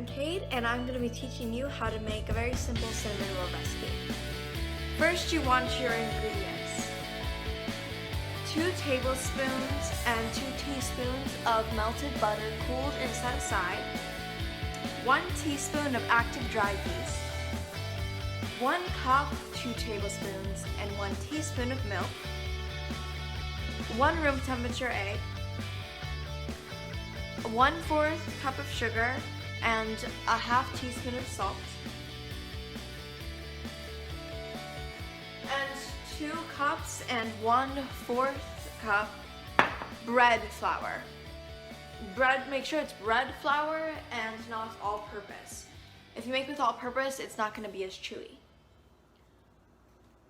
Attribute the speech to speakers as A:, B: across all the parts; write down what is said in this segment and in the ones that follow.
A: I'm Kate, and I'm going to be teaching you how to make a very simple cinnamon roll recipe. First, you want your ingredients. 2 tablespoons and 2 teaspoons of melted butter cooled and set aside, 1 teaspoon of active dried yeast, 1 cup, 2 tablespoons, and 1 teaspoon of milk, 1 room temperature egg, 1/4 cup of sugar, and a ½ teaspoon of salt, and 2 cups and 1/4 cup bread flour. Make sure it's bread flour and not all-purpose. If you make with all-purpose, it's not going to be as chewy.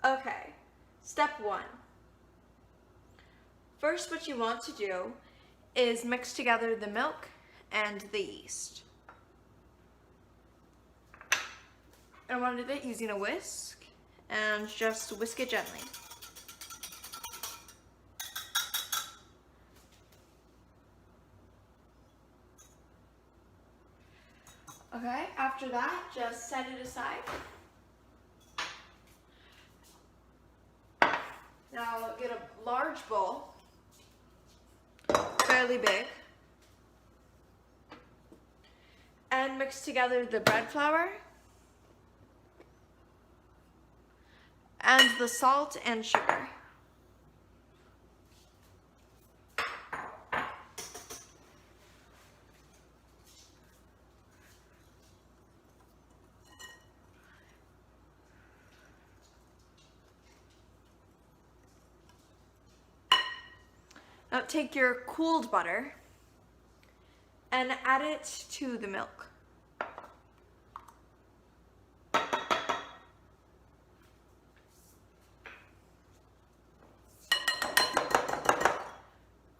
A: Okay, step 1. First, what you want to do is mix together the milk and the yeast. I want to do that using a whisk and just whisk it gently. Okay, after that, just set it aside. Now get a large bowl, fairly big, and mix together the bread flour and the salt and sugar. Now take your cooled butter and add it to the milk.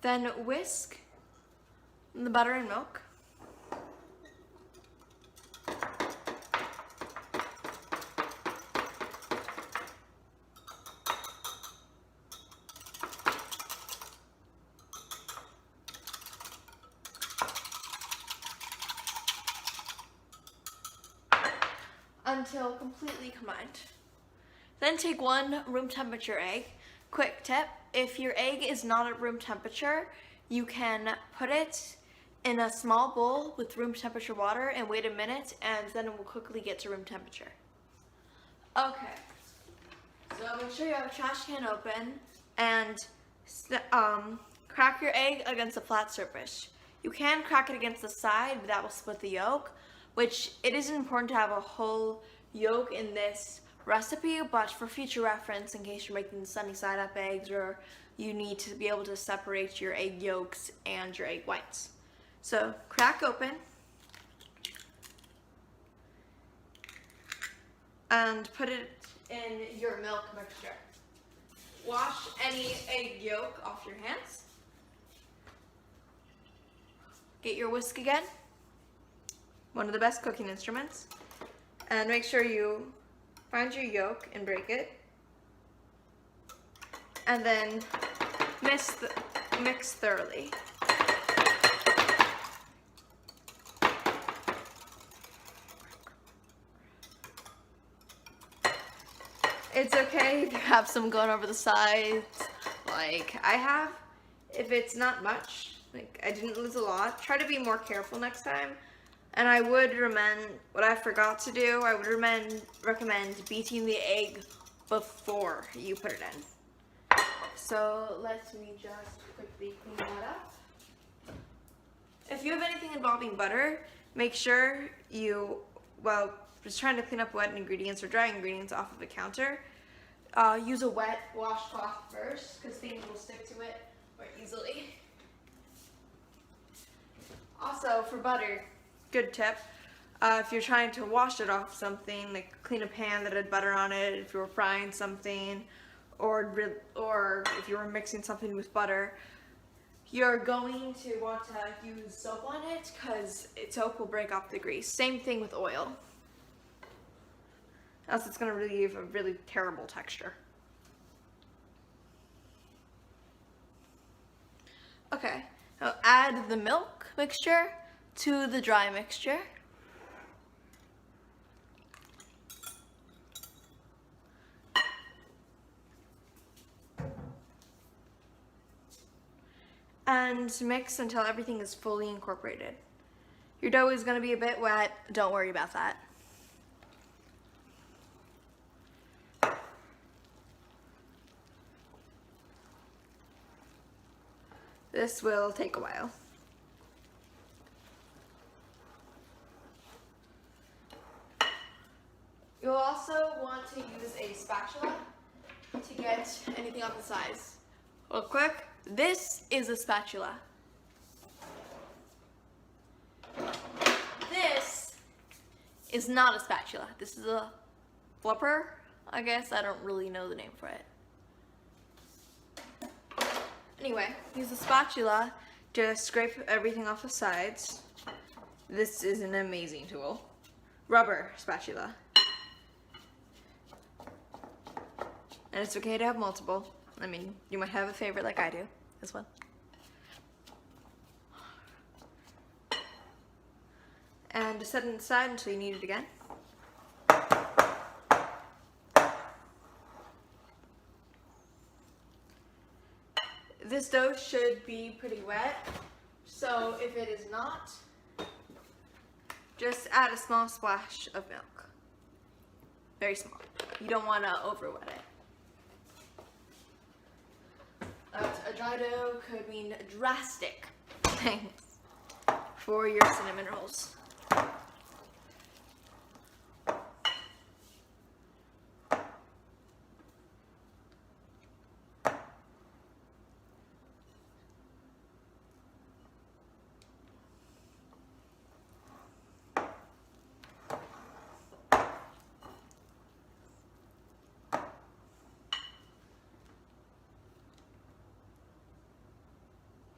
A: Then whisk the butter and milk. Until completely combined. Then take 1 room temperature egg. Quick tip, if your egg is not at room temperature, you can put it in a small bowl with room temperature water and wait a minute, and then it will quickly get to room temperature. Okay, so make sure you have a trash can open and crack your egg against a flat surface. You can crack it against the side, but that will split the yolk, which it isn't important to have a whole yolk in this recipe, but for future reference, in case you're making sunny side up eggs or you need to be able to separate your egg yolks and your egg whites. So crack open and put it in your milk mixture. Wash any egg yolk off your hands. Get your whisk again, one of the best cooking instruments, and make sure you find your yolk and break it, and then mix thoroughly. It's okay if you have some going over the sides, like I have. If it's not much, like I didn't lose a lot, try to be more careful next time. And I would recommend, what I forgot to do, I would recommend beating the egg before you put it in. So let me just quickly clean that up. If you have anything involving butter, make sure you, just trying to clean up wet ingredients or dry ingredients off of the counter, use a wet washcloth first, because things will stick to it more easily. Also, for butter, good tip, if you're trying to wash it off something, like clean a pan that had butter on it, if you were frying something, or if you were mixing something with butter, you're going to want to use soap on it, because soap will break off the grease. Same thing with oil, else it's going to leave a really terrible texture. Okay, now add the milk mixture to the dry mixture. and mix until everything is fully incorporated. Your dough is going to be a bit wet, don't worry about that. This will take a while. You'll also want to use a spatula to get anything on the sides. Real quick, this is a spatula. This is not a spatula. This is a flipper, I guess. I don't really know the name for it. Anyway, use a spatula to scrape everything off the sides. This is an amazing tool. Rubber spatula. And it's okay to have multiple. I mean, you might have a favorite like I do as well. And just set it aside until you need it again. This dough should be pretty wet, so if it is not, just add a small splash of milk. Very small. You don't want to over wet it. A dry dough could mean drastic things for your cinnamon rolls.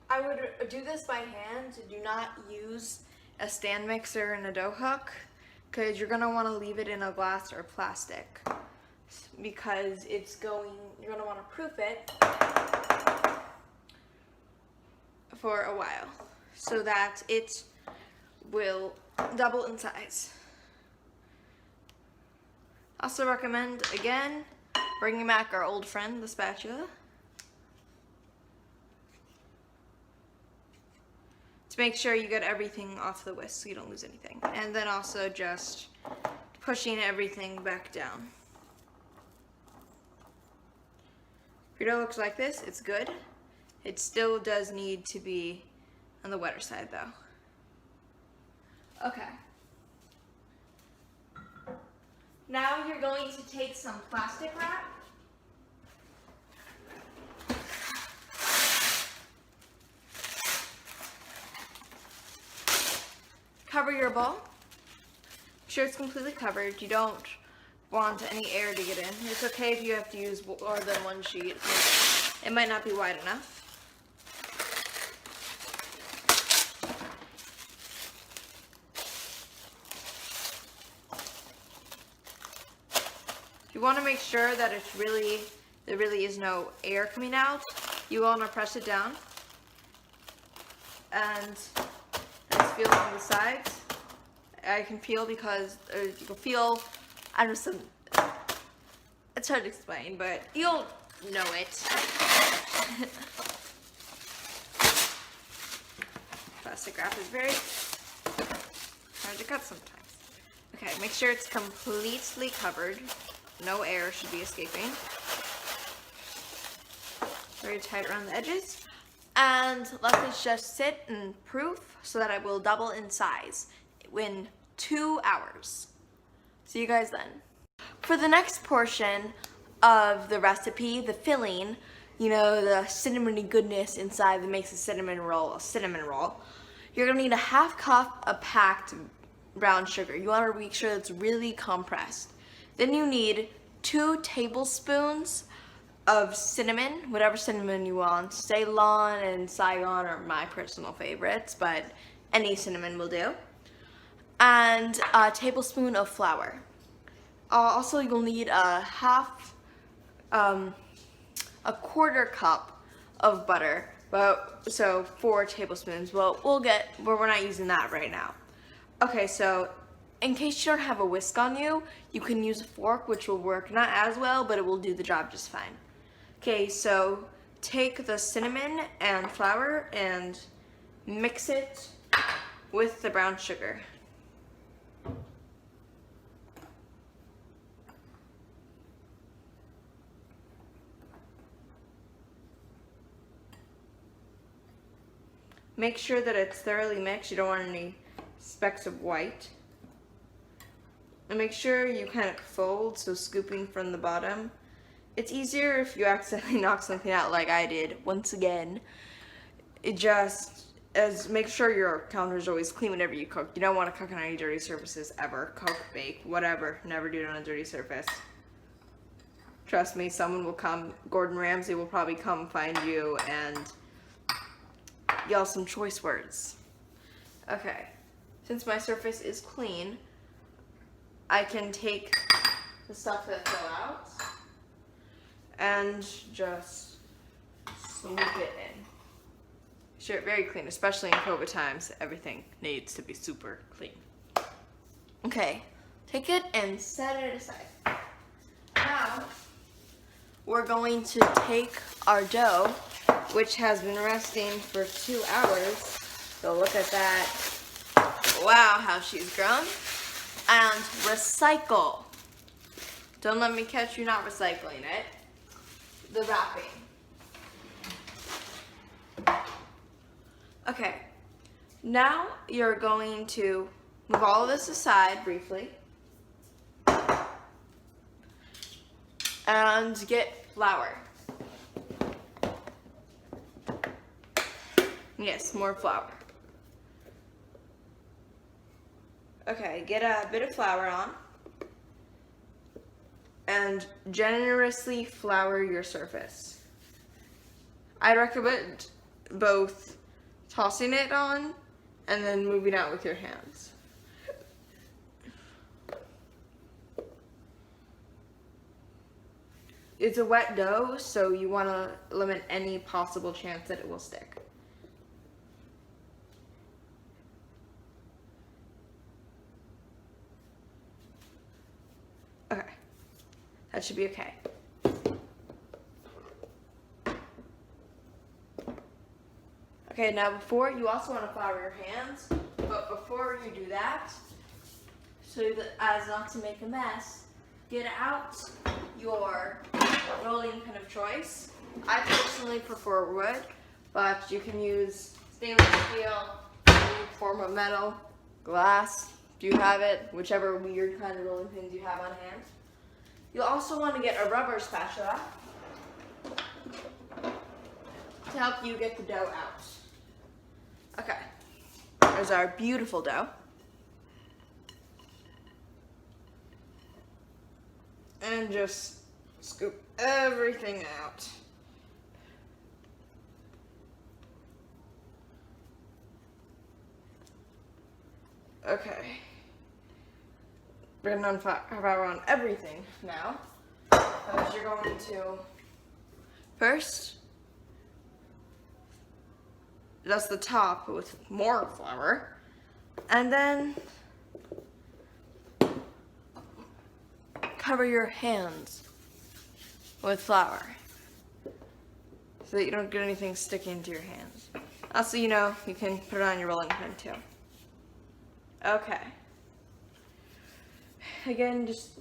A: I would do this by hand. Do not use a stand mixer and a dough hook, because you're going to want to leave it in a glass or plastic, because you're going to want to proof it for a while so that it will double in size. Also recommend, again, bringing back our old friend, the spatula. Make sure you get everything off the whisk so you don't lose anything. And then also just pushing everything back down. If your dough looks like this, it's good. It still does need to be on the wetter side though. Okay. Now you're going to take some plastic wrap. Cover your bowl. Make sure it's completely covered. You don't want any air to get in. It's okay if you have to use more than one sheet. It might not be wide enough. You want to make sure that there really is no air coming out. You want to press it down and feel on the sides. I can feel because you can feel, I don't know, it's hard to explain, but you'll know it. Plastic wrap is very hard to cut sometimes. Okay, make sure it's completely covered. No air should be escaping. Very tight around the edges. And let this just sit and proof so that it will double in size in 2 hours. See you guys then. For the next portion of the recipe, the filling, you know, the cinnamony goodness inside that makes a cinnamon roll a cinnamon roll, you're gonna need a 1/2 cup of packed brown sugar. You wanna make sure it's really compressed. Then you need 2 tablespoons of cinnamon, whatever cinnamon you want. Ceylon and Saigon are my personal favorites, but any cinnamon will do. And a tablespoon of flour. Also, you'll need a 1/4 cup of butter, so 4 tablespoons. Well, we're not using that right now. Okay, so in case you don't have a whisk on you, you can use a fork, which will work not as well, but it will do the job just fine. Okay, so take the cinnamon and flour and mix it with the brown sugar. Make sure that it's thoroughly mixed. You don't want any specks of white. And make sure you kind of fold, so scooping from the bottom. It's easier if you accidentally knock something out like I did, once again. Make sure your counter is always clean whenever you cook. You don't want to cook on any dirty surfaces ever. Cook, bake, whatever. Never do it on a dirty surface. Trust me, someone will come. Gordon Ramsay will probably come find you and yell some choice words. Okay, since my surface is clean, I can take the stuff that fell out and just sweep it in. Sure, very clean, especially in COVID times. Everything needs to be super clean. Okay, take it and set it aside. Now, we're going to take our dough, which has been resting for 2 hours. So look at that. Wow, how she's grown. And recycle. Don't let me catch you not recycling it. The wrapping. Okay, now you're going to move all of this aside briefly and get flour. Yes, more flour. Okay, get a bit of flour on and generously flour your surface. I recommend both tossing it on and then moving out with your hands. It's a wet dough, so you want to limit any possible chance that it will stick. Okay, that should be okay. Okay, now you also want to flour your hands, but before you do that, so that as not to make a mess, get out your rolling pin of choice. I personally prefer wood, but you can use stainless steel, any form of metal, glass, if you have it, whichever weird kind of rolling pins you have on hand. You'll also want to get a rubber spatula to help you get the dough out. Okay, there's our beautiful dough. And just scoop everything out. Okay. We're gonna flour on everything now. Because you're going to first dust the top with more flour, and then cover your hands with flour so that you don't get anything sticking to your hands. Also, you can put it on your rolling pin too. Okay. Again, just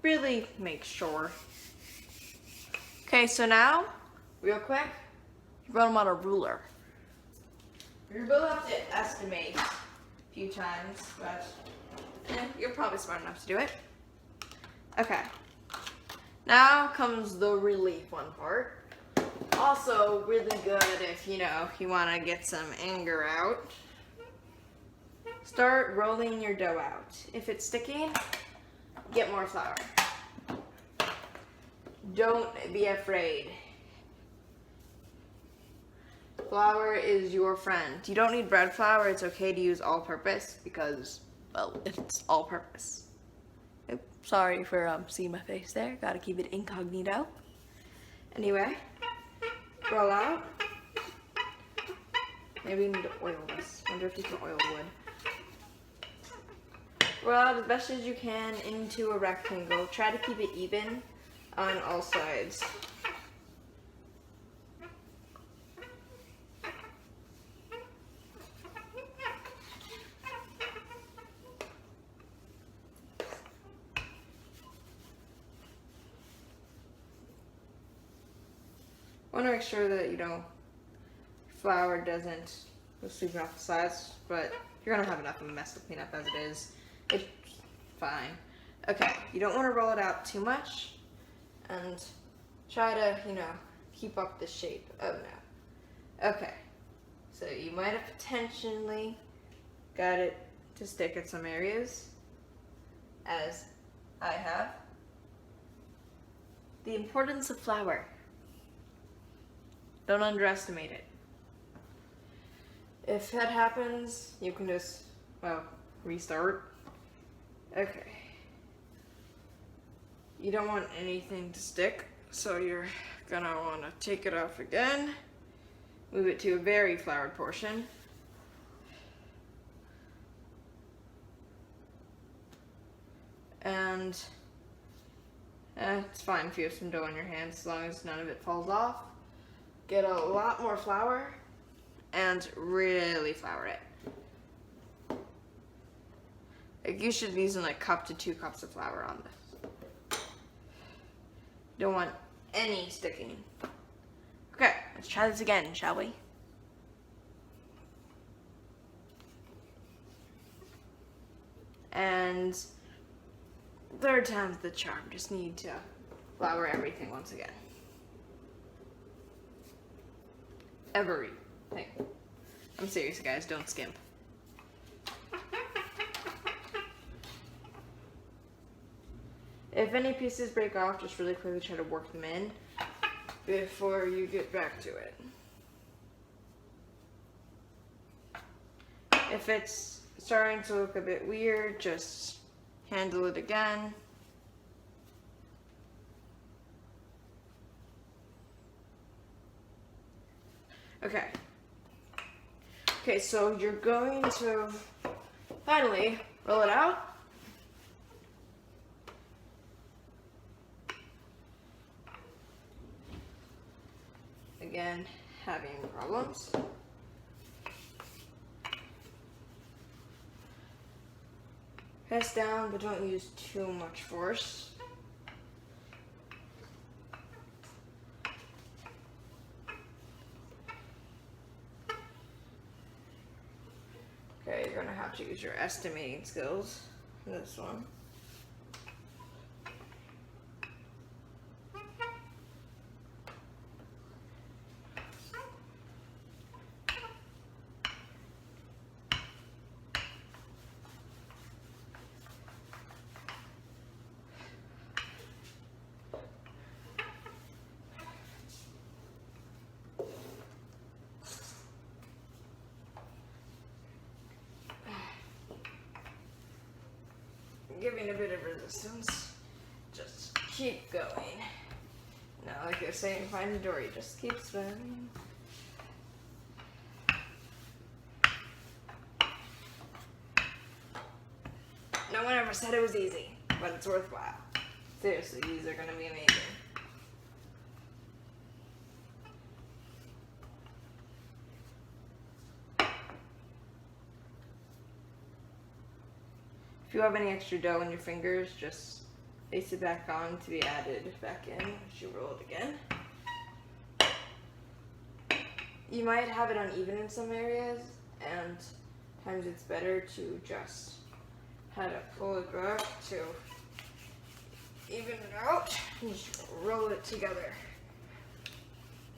A: really make sure. Okay, so now, real quick, you run them on a ruler. You will have to estimate a few times, but you're probably smart enough to do it. Okay. Now comes the really fun part. Also really good if, you want to get some anger out. Start rolling your dough out. If it's sticking, get more flour. Don't be afraid. Flour is your friend. You don't need bread flour. It's okay to use all-purpose because, well, it's all-purpose. Sorry for seeing my face there. Gotta keep it incognito. Anyway, roll out. Maybe we need to oil this. Wonder if you can oil wood. Roll out as best as you can into a rectangle. Try to keep it even on all sides.
B: want to make sure that, flour doesn't go sweeping off the sides, but you're going to have enough of a mess to clean up as it is. It's fine. Okay, you don't want to roll it out too much, and try to, keep up the shape. Oh no. Okay, so you might have potentially got it to stick at some areas, as I have.
A: The importance of flour. Don't underestimate it.
B: If that happens, you can just, restart. Okay. You don't want anything to stick, so you're gonna want to take it off again. Move it to a very floured portion. And it's fine if you have some dough in your hands, as long as none of it falls off. Get a lot more flour and really flour it. Like, you should be using like cup to 2 cups of flour on this. You don't want any sticking. Okay,
A: Let's try this again, shall we?
B: and third time's the charm. Just need to flour everything once again. Everything. I'm serious, guys. Don't skimp. If any pieces break off, just really quickly try to work them in before you get back to it. If it's starting to look a bit weird, just handle it again. Okay. Okay, so you're going to finally roll it out. Again, having problems. Press down, but don't use too much force. Okay, you're gonna have to use your estimating skills for this one. Giving a bit of resistance. Just keep going. Now, like you're saying, find a door, you just keep swimming. No one ever said it was easy, but it's worthwhile. Seriously, these are gonna be amazing. If you have any extra dough in your fingers, just place it back on to be added back in once you roll it again. You might have it uneven in some areas, and times it's better to just have it pull it back to even it out and just roll it together.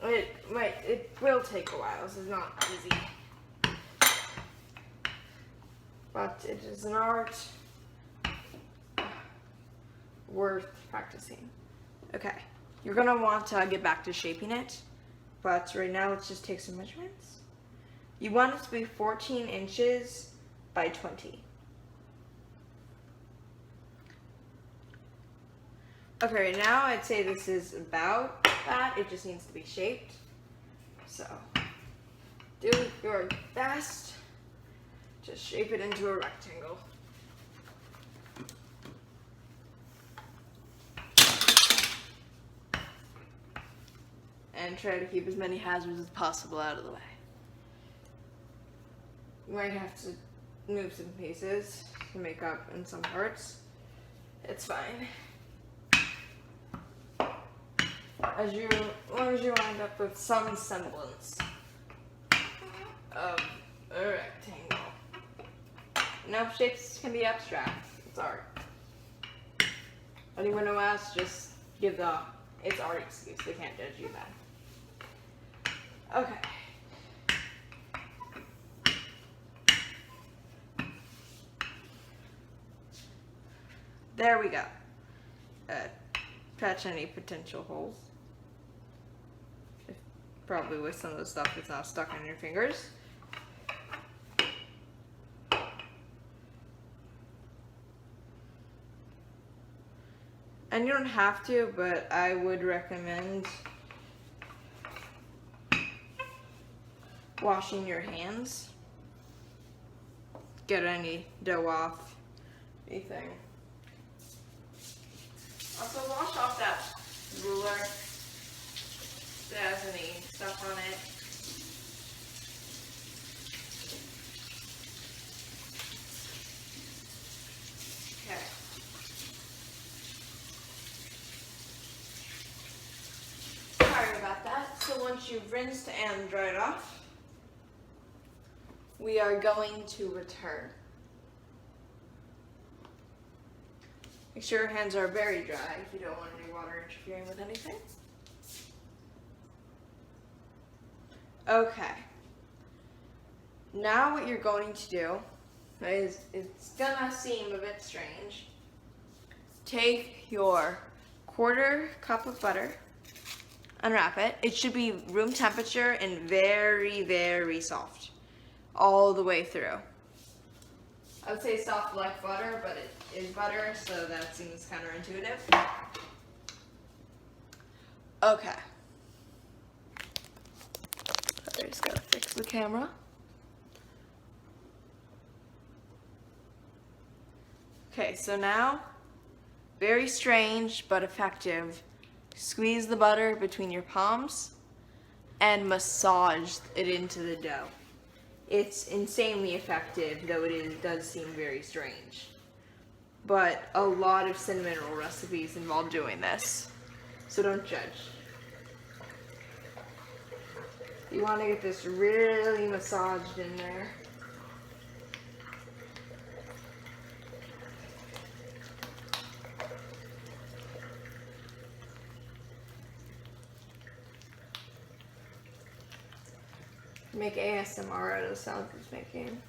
B: It will take a while. This is not easy, but it is an art worth practicing. Okay, you're gonna want to get back to shaping it, but right now let's just take some measurements. You want it to be 14 inches by 20. Okay, right now I'd say this is about that. It just needs to be shaped. So, do your best. Just shape it into a rectangle. And try to keep as many hazards as possible out of the way. You might have to move some pieces to make up in some parts. It's fine. as long as you wind up with some semblance of a rectangle. Now shapes can be abstract. It's art. Anyone who asks, just give the it's art excuse. They can't judge you then. Okay. There we go. Patch any potential holes. Probably with some of the stuff that's not stuck on your fingers. And you don't have to, but I would recommend washing your hands. Get any dough off, anything. Also wash off that ruler that has any stuff on it. Okay. Sorry about that. So once you've rinsed and dried off, we are going to return. Make sure your hands are very dry if you don't want any water interfering with anything. Okay. Now what you're going to do is, it's gonna seem a bit strange. Take your 1/4 cup of butter, unwrap it. It should be room temperature and very, very soft all the way through. I would say soft like butter, but it is butter, so that seems counterintuitive. Okay. I just gotta fix the camera. Okay, so now, very strange but effective. Squeeze the butter between your palms and massage it into the dough. It's insanely effective, though it does seem very strange. But a lot of cinnamon roll recipes involve doing this, so don't judge. You want to get this really massaged in there. Make ASMR out of the sounds it's making.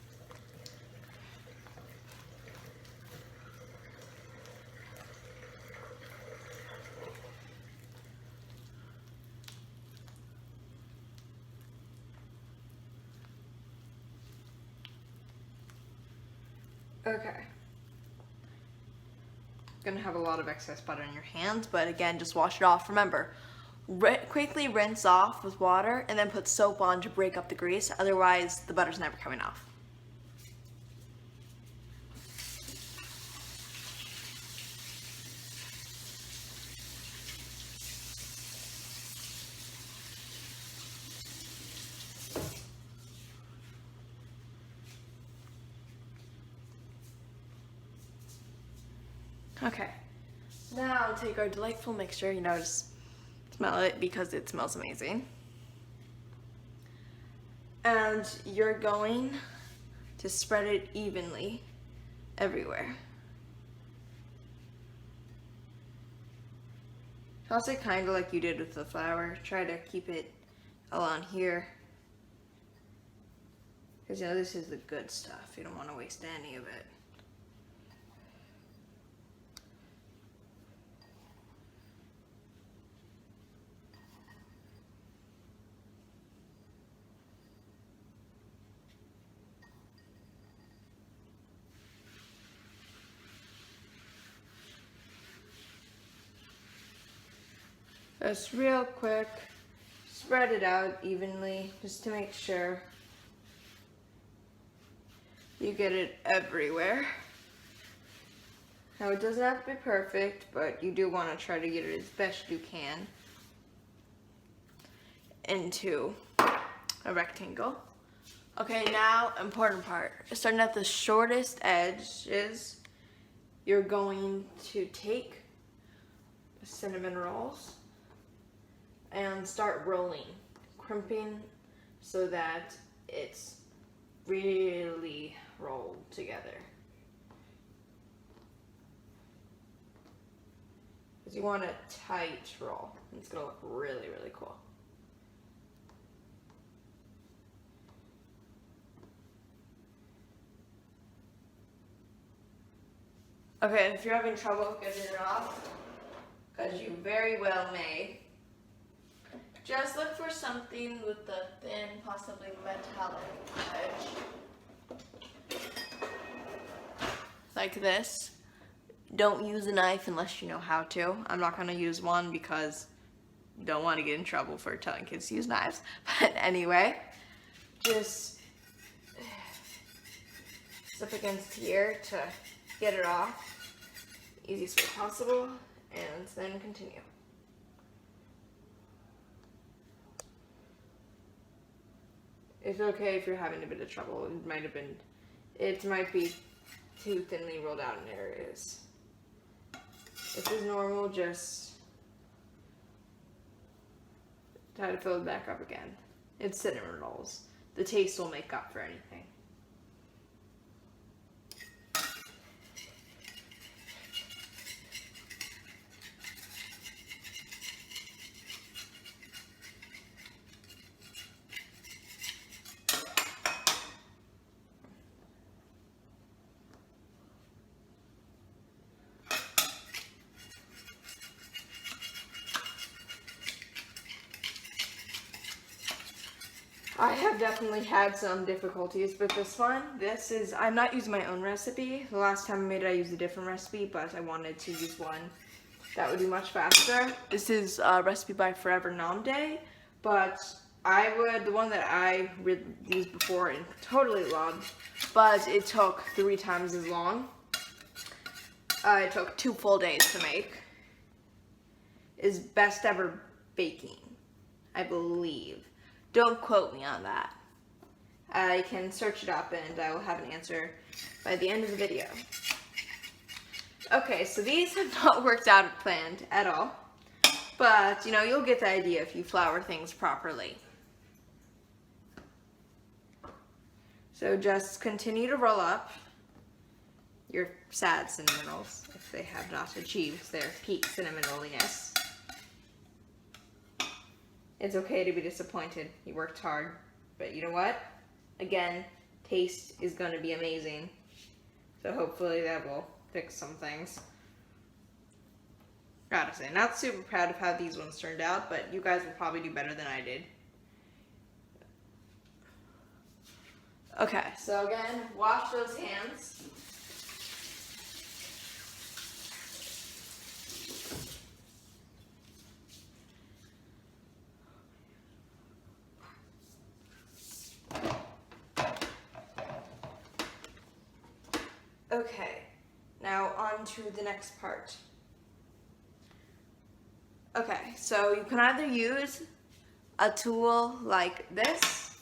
B: Okay. Gonna have a lot of excess butter in your hands, but again, just wash it off. Remember, quickly rinse off with water and then put soap on to break up the grease. Otherwise, the butter's never coming off. Okay, now take our delightful mixture, just smell it because it smells amazing. And you're going to spread it evenly everywhere. Toss it kind of like you did with the flour. Try to keep it all on here. Because this is the good stuff. You don't want to waste any of it. Just real quick, spread it out evenly just to make sure you get it everywhere. Now it doesn't have to be perfect, but you do want to try to get it as best you can into a rectangle. Okay, now important part. Starting at the shortest edges, you're going to take the cinnamon rolls and start rolling, crimping so that it's really rolled together. Because you want a tight roll. It's going to look really, really cool. Okay, if you're having trouble getting it off, because you very well may, just look for something with the thin, possibly metallic edge. Like this. Don't use a knife unless you know how to. I'm not going to use one because you don't want to get in trouble for telling kids to use knives. But anyway, just stuff against here to get it off. Easiest way possible, and then continue. It's okay if you're having a bit of trouble. It might be too thinly rolled out in areas. This is normal, just try to fill it back up again. It's cinnamon rolls. The taste will make up for anything. I have definitely had some difficulties with this one. I'm not using my own recipe. The last time I made it, I used a different recipe, but I wanted to use one that would be much faster. This is a recipe by Forever Namde, but the one that I used before and totally loved, but it took 3 times as long. It took 2 full days to make. Is Best Ever Baking, I believe. Don't quote me on that. I can search it up and I will have an answer by the end of the video. Okay, so these have not worked out as planned at all. But, you'll get the idea if you flour things properly. So just continue to roll up your sad cinnamon rolls if they have not achieved their peak cinnamon rolliness. It's okay to be disappointed. You worked hard. But you know what? Again, taste is going to be amazing. So hopefully that will fix some things. Gotta say, not super proud of how these ones turned out, but you guys will probably do better than I did. Okay, so again, wash those hands. Okay, now on to the next part. Okay, so you can either use a tool like this,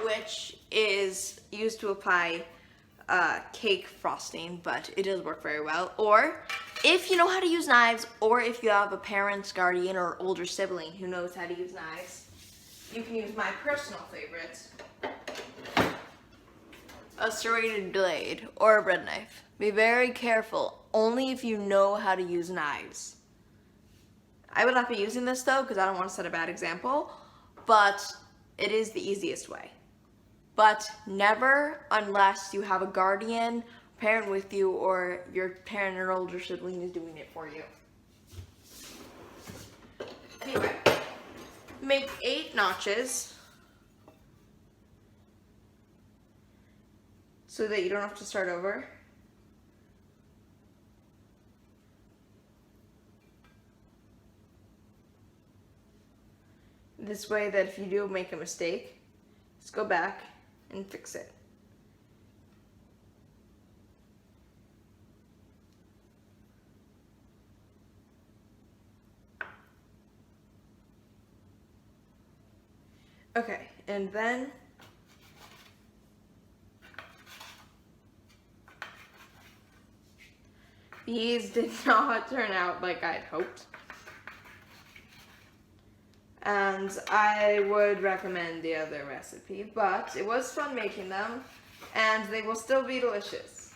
B: which is used to apply cake frosting, but it does work very well. Or if you know how to use knives, or if you have a parent, guardian, or older sibling who knows how to use knives, you can use my personal favorite, a serrated blade or a bread knife. Be very careful, only if you know how to use knives. I would not be using this though, because I don't want to set a bad example, but it is the easiest way. But never unless you have a guardian, parent with you, or your parent or older sibling is doing it for you. Anyway, make 8 notches so that you don't have to start over. This way that if you do make a mistake, just go back and fix it. Okay, and then These did not turn out like I'd hoped. And I would recommend the other recipe, but it was fun making them, and they will still be delicious.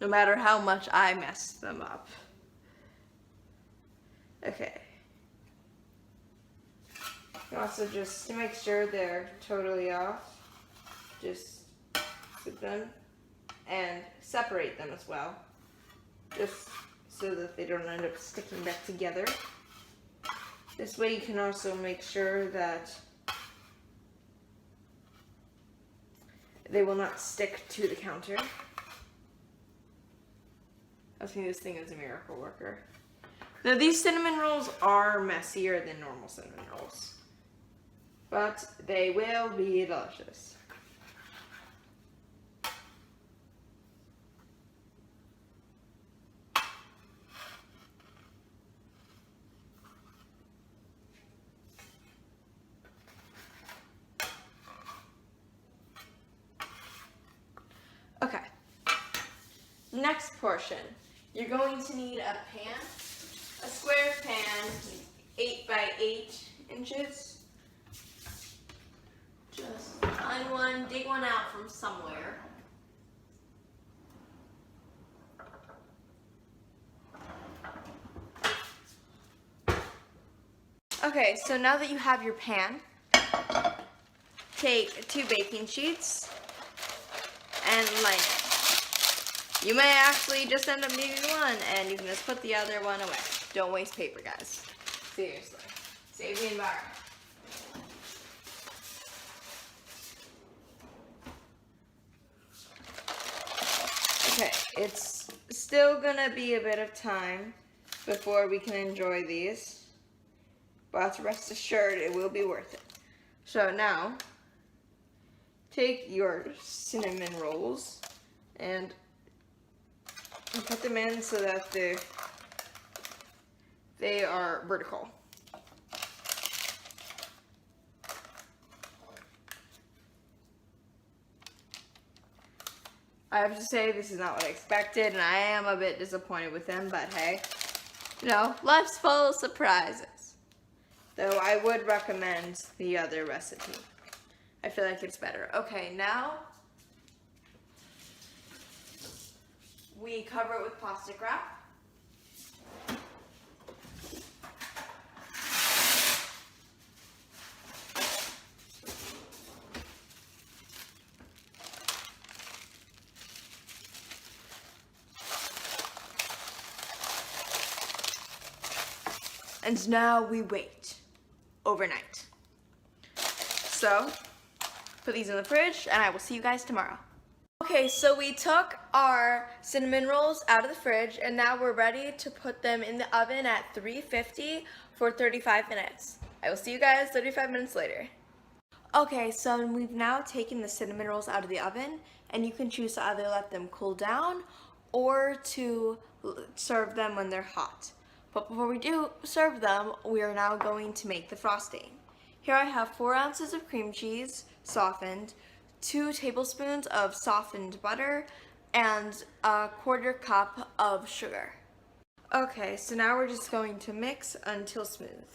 B: No matter how much I messed them up. Okay. Also, just to make sure they're totally off, just flip them and separate them as well, just so that they don't end up sticking back together. This way you can also make sure that they will not stick to the counter. I think this thing is a miracle worker. Now these cinnamon rolls are messier than normal cinnamon rolls, but they will be delicious. Okay, next portion. You're going to need a pan, a square pan, 8 by 8 inches. Just find one, dig one out from somewhere. Okay, so now that you have your pan, take 2 baking sheets and line it. You may actually just end up needing one, and you can just put the other one away. Don't waste paper, guys. Seriously. Save the environment. Okay, it's still gonna be a bit of time before we can enjoy these, but rest assured it will be worth it. So now, take your cinnamon rolls and put them in so that they are vertical. I have to say, this is not what I expected, and I am a bit disappointed with them, but hey, you know, life's full of surprises. Though I would recommend the other recipe. I feel like it's better. Okay, now we cover it with plastic wrap. And now we wait overnight. So, put these in the fridge, and I will see you guys tomorrow. Okay, so we took our cinnamon rolls out of the fridge, and now we're ready to put them in the oven at 350 for 35 minutes. I will see you guys 35 minutes later. Okay, so we've now taken the cinnamon rolls out of the oven, and you can choose to either let them cool down or to serve them when they're hot. But before we do serve them, we are now going to make the frosting. Here I have 4 ounces of cream cheese, softened, 2 tablespoons of softened butter, and a 1/4 cup of sugar. Okay, so now we're just going to mix until smooth.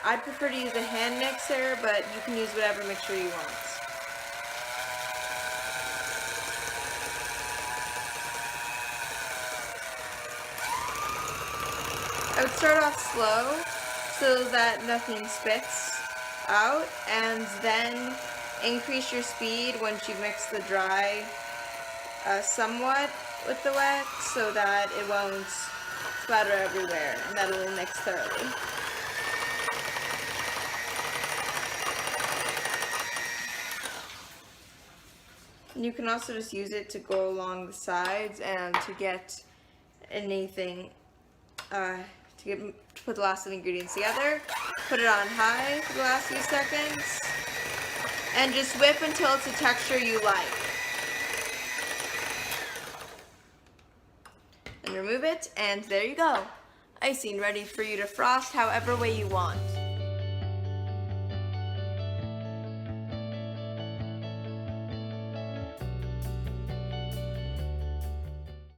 B: I'd prefer to use a hand mixer, but you can use whatever mixer you want. I would start off slow so that nothing spits out, and then increase your speed once you mix the dry somewhat with the wet so that it won't splatter everywhere and that it will mix thoroughly. And you can also just use it to go along the sides and to get anything to put the last of the ingredients together. Put it on high for the last few seconds, and just whip until it's a texture you like. And remove it, and there you go. Icing ready for you to frost however way you want.